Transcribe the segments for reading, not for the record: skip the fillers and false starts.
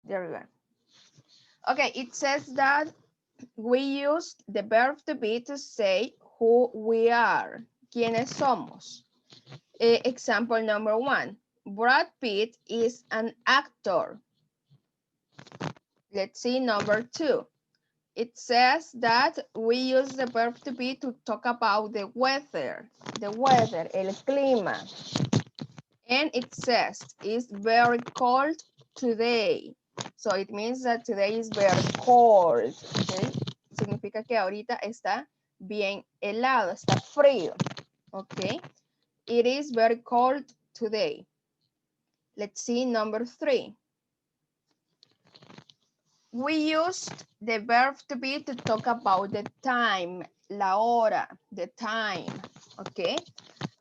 There we go. Okay, it says that we use the verb to be to say who we are, quiénes somos. Example number 1, Brad Pitt is an actor. Let's see number 2. It says that we use the verb to be to talk about the weather, el clima. And it says it's very cold today. So it means that today is very cold. Okay? Significa que ahorita está bien helado, está frío. Okay? It is very cold today. Let's see number 3. We used the verb to be to talk about the time, la hora, the time, okay?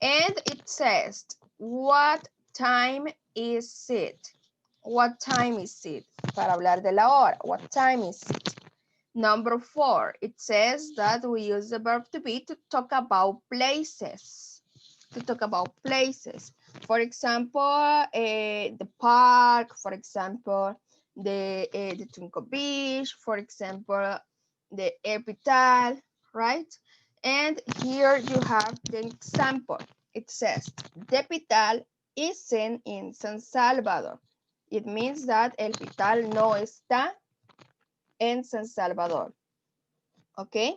And it says, what time is it? What time is it? Para hablar de la hora, what time is it? Number 4, it says that we use the verb to be to talk about places. To talk about places. For example, the park, for example, the Trinco Beach, for example, the Epital, right? And here you have the example. It says, the Epital isn't in San Salvador. It means that el Epital no está en San Salvador. Okay?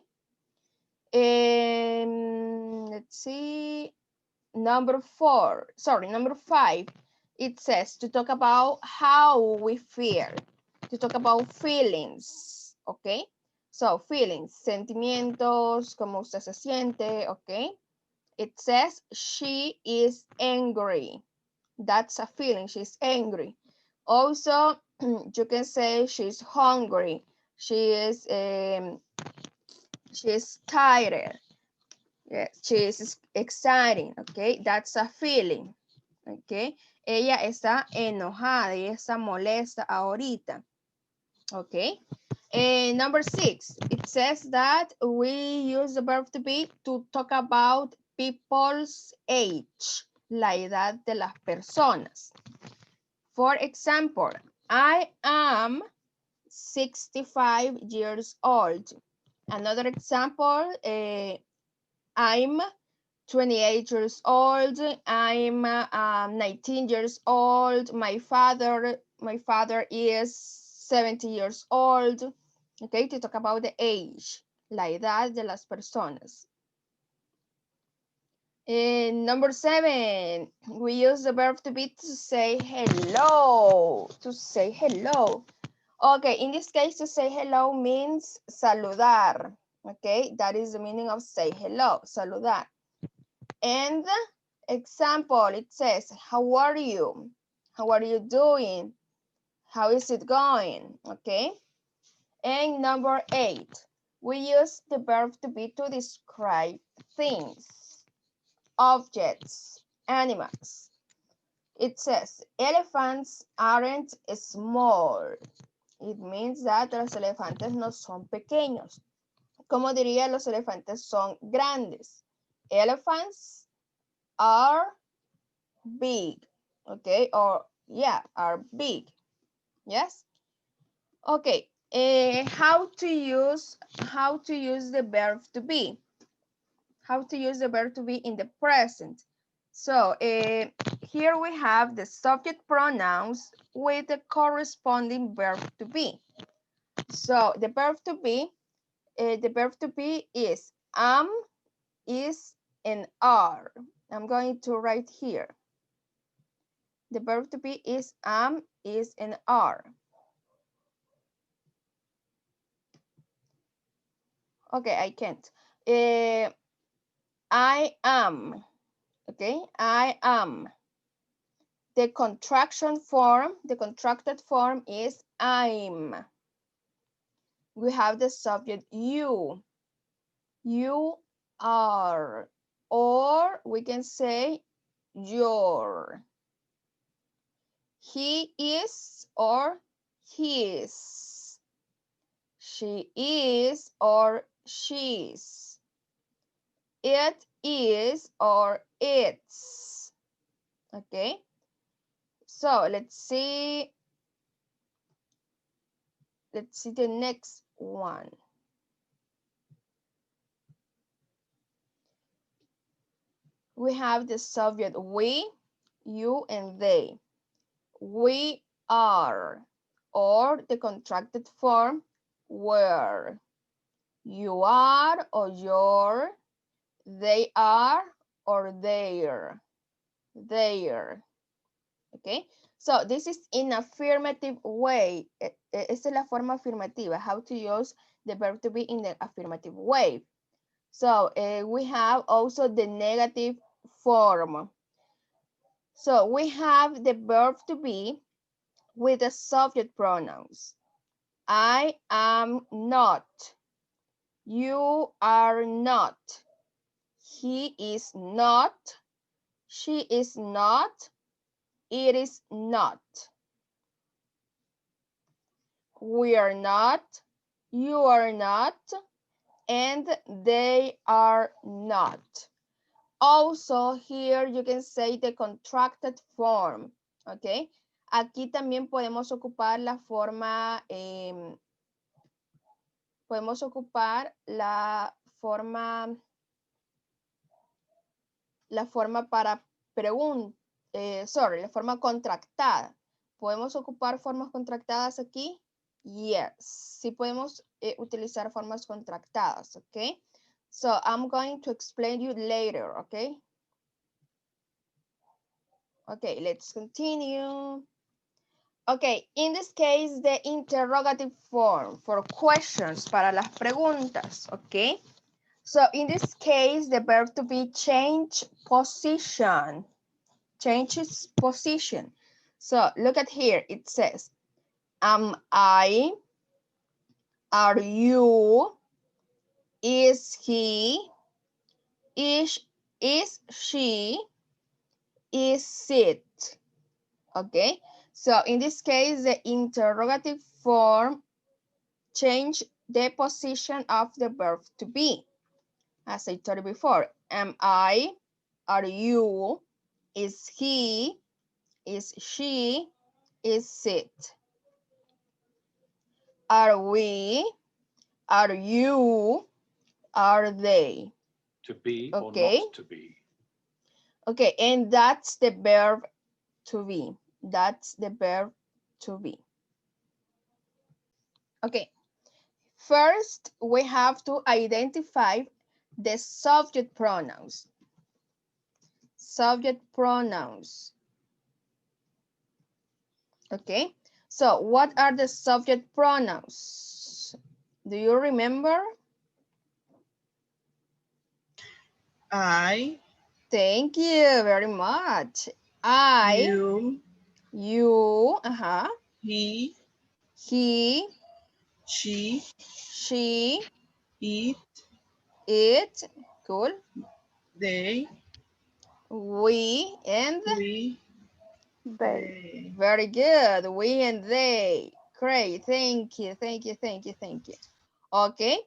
Let's see. Number 5, it says to talk about how we feel, to talk about feelings, okay? So feelings, sentimientos, cómo usted se siente, okay? It says she is angry. That's a feeling, she's angry. Also, you can say she's hungry, she's tired. Yes, she is exciting, okay? That's a feeling, okay? Ella está enojada, ella está molesta ahorita, okay? Number 6, it says that we use the verb to be to talk about people's age, la edad de las personas. For example, I am 65 years old. Another example, I'm 28 years old. I'm 19 years old. My father is 70 years old. Okay, to talk about the age, la edad de las personas. Number 7, we use the verb to be to say hello. To say hello. Okay, in this case, to say hello means saludar. Okay, that is the meaning of say hello, saludar. And example, it says, how are you? How are you doing? How is it going? Okay. And number 8, we use the verb to be to describe things, objects, animals. It says, elephants aren't small. It means that los elefantes no son pequeños. Como diría, los elefantes son grandes. Elephants are big, okay, or yeah, are big, yes. Okay, how to use the verb to be, how to use the verb to be in the present. So here we have the subject pronouns with the corresponding verb to be. So the verb to be is am, is, and are. I'm going to write here. The verb to be is am, is, and are. Okay, I can't. I am. Okay, I am. The contracted form is I'm. We have the subject you. You are. Or we can say your. He is or his. She is or she's. It is or it's. Okay. So let's see. Let's see the next one. We have the subject we, you, and they. We are, or the contracted form were. You are or your. They are or their. Their. Okay, so this is in affirmative way. Esta es la forma afirmativa, how to use the verb to be in the affirmative way. So we have also the negative form. So we have the verb to be with the subject pronouns. I am not. You are not. He is not. She is not. It is not. We are not. You are not. And they are not. Also, here you can say the contracted form. Okay. Aquí también podemos ocupar la forma, podemos ocupar la forma para preguntar, la forma contractada. ¿Podemos ocupar formas contractadas aquí? Yes, sí podemos utilizar formas contractadas, okay? So I'm going to explain you later, okay? Okay, let's continue. Okay, in this case, the interrogative form for questions, para las preguntas, okay? So in this case, the verb to be change position, changes position. So look at here, it says, am I, are you, is he, is she, is it, okay? So in this case, the interrogative form change the position of the verb to be. As I told you before, am I, are you, is he, is she, is it? Are we, are you, are they? To be okay. or not to be. Okay, and that's the verb to be. That's the verb to be. Okay, first we have to identify the subject pronouns. Subject pronouns. Okay, so what are the subject pronouns? Do you remember? I. Thank you very much. I. You. He. He. She. She. It. It. Cool. They. We and We. they. Very good. We and they. Great. Thank you. Thank you. Thank you. Thank you. Okay.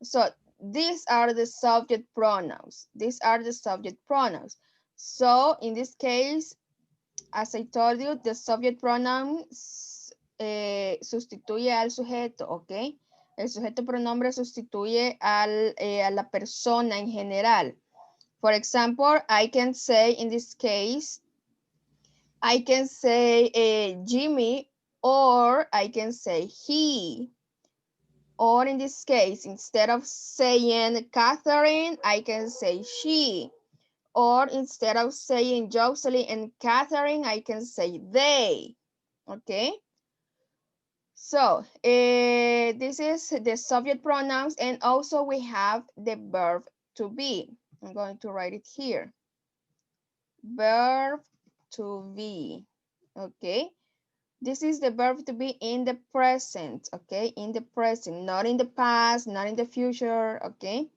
So these are the subject pronouns. These are the subject pronouns. So in this case, as I told you, the subject pronoun sustituye al sujeto, ¿ok? El sujeto pronombre sustituye a la persona en general. For example, I can say in this case, I can say Jimmy, or I can say he. Or in this case, instead of saying Catherine, I can say she. Or instead of saying Jocelyn and Catherine, I can say they. Okay. So this is the subject pronouns, and also we have the verb to be. I'm going to write it here. Verb to be. Okay. This is the verb to be in the present. Okay. In the present, not in the past, not in the future. Okay.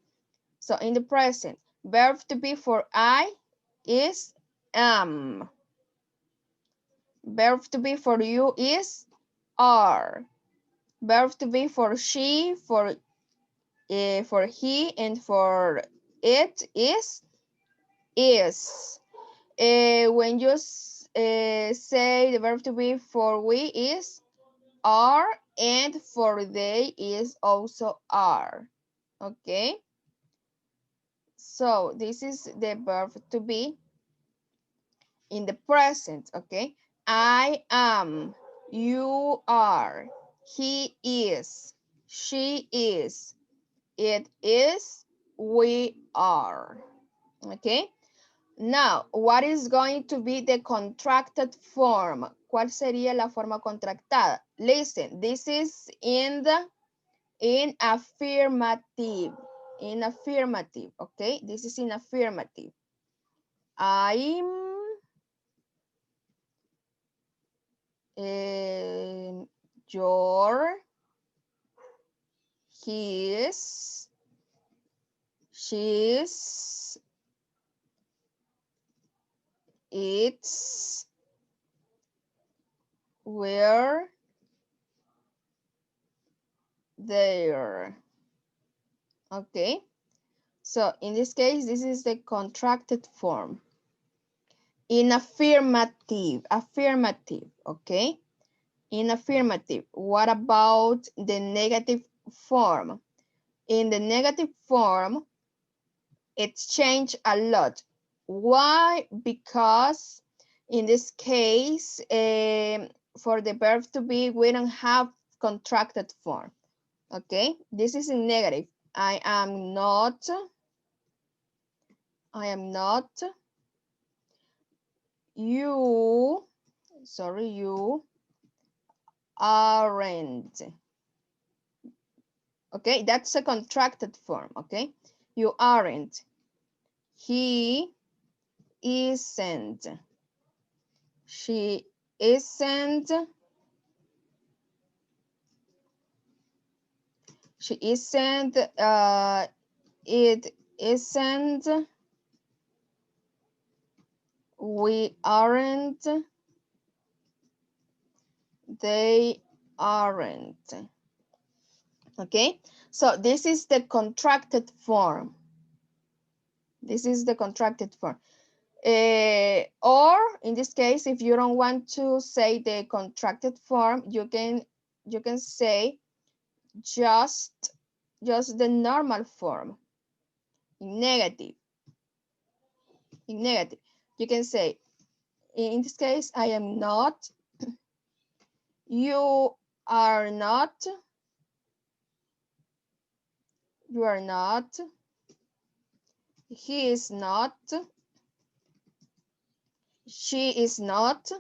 So in the present, verb to be for I is am. Verb to be for you is are. Verb to be for she, for he, and for it is. When you say the verb to be for we is are, and for they is also are. Okay. So this is the verb to be in the present. Okay. I am, you are, he is, she is, it is, we are. Okay. Now, what is going to be the contracted form? ¿Cuál sería la forma contractada? Listen, this is in affirmative. In affirmative, okay? This is in affirmative. I'm your, his, she's, it's, we're, there. Okay. So in this case, this is the contracted form. In affirmative, okay? In affirmative, what about the negative form? In the negative form, it's changed a lot. Why? Because in this case, for the verb to be, we don't have contracted form, okay? This is in negative. I am not, you, sorry, you aren't. Okay, that's a contracted form, okay? You aren't. He isn't. She isn't. She isn't. It isn't. We aren't. They aren't. Okay, so this is the contracted form. This is the contracted form. Or in this case, if you don't want to say the contracted form, you can say just the normal form in negative. In negative, you can say, in this case, I am not, you are not, you are not, he is not, she is not,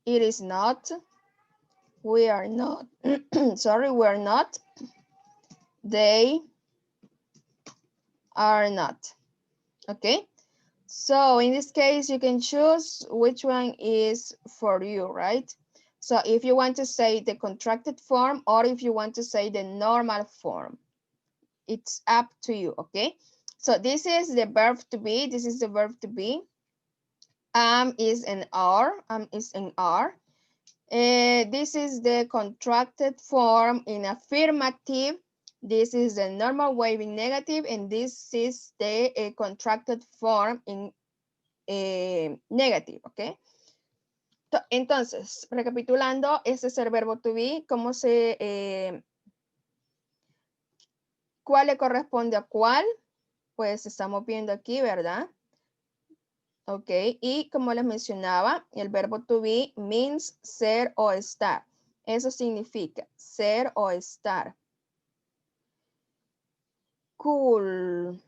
it is not, we are not, sorry, we are not, they are not. Okay, so in this case, you can choose which one is for you, right? So if you want to say the contracted form or if you want to say the normal form, it's up to you, okay? So this is the verb to be. This is the verb to be. Is an R. Is an R. This is the contracted form in affirmative. This is the normal wave in negative, and this is the contracted form in negative, ¿ok? Entonces, recapitulando, ese es el verbo to be, cómo ¿cuál le corresponde a cuál? Pues estamos viendo aquí, ¿verdad? Ok, y como les mencionaba, el verbo to be means ser o estar. Eso significa ser o estar. Cool.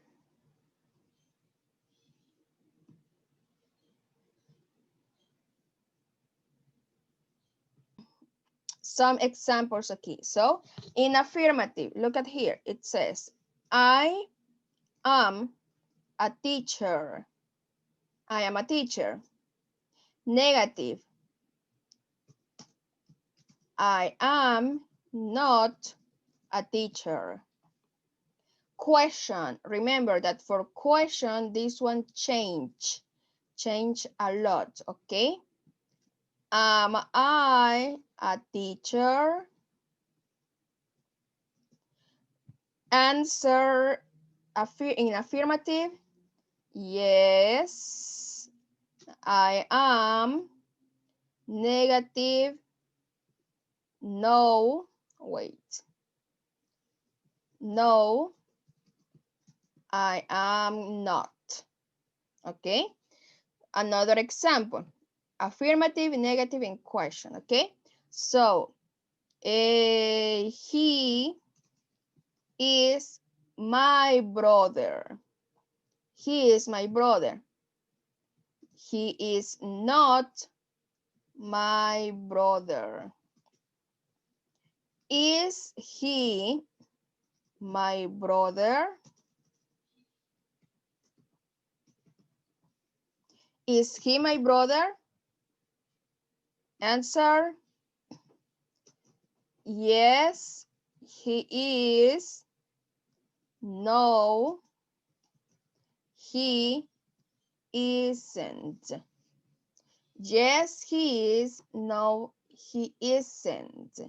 Some examples aquí. So, in affirmative, look at here. It says, I am a teacher. I am a teacher. Negative. I am not a teacher. Question. Remember that for question, this one change a lot, okay? Am I a teacher? Answer in affirmative. Yes, I am. negative, no, wait, no, I am not. Okay, another example, affirmative, negative, and question. Okay, so he is my brother. He is my brother. He is not my brother. Is he my brother? Is he my brother? Answer, yes, he is. No, he isn't. Yes, he is. No, he isn't.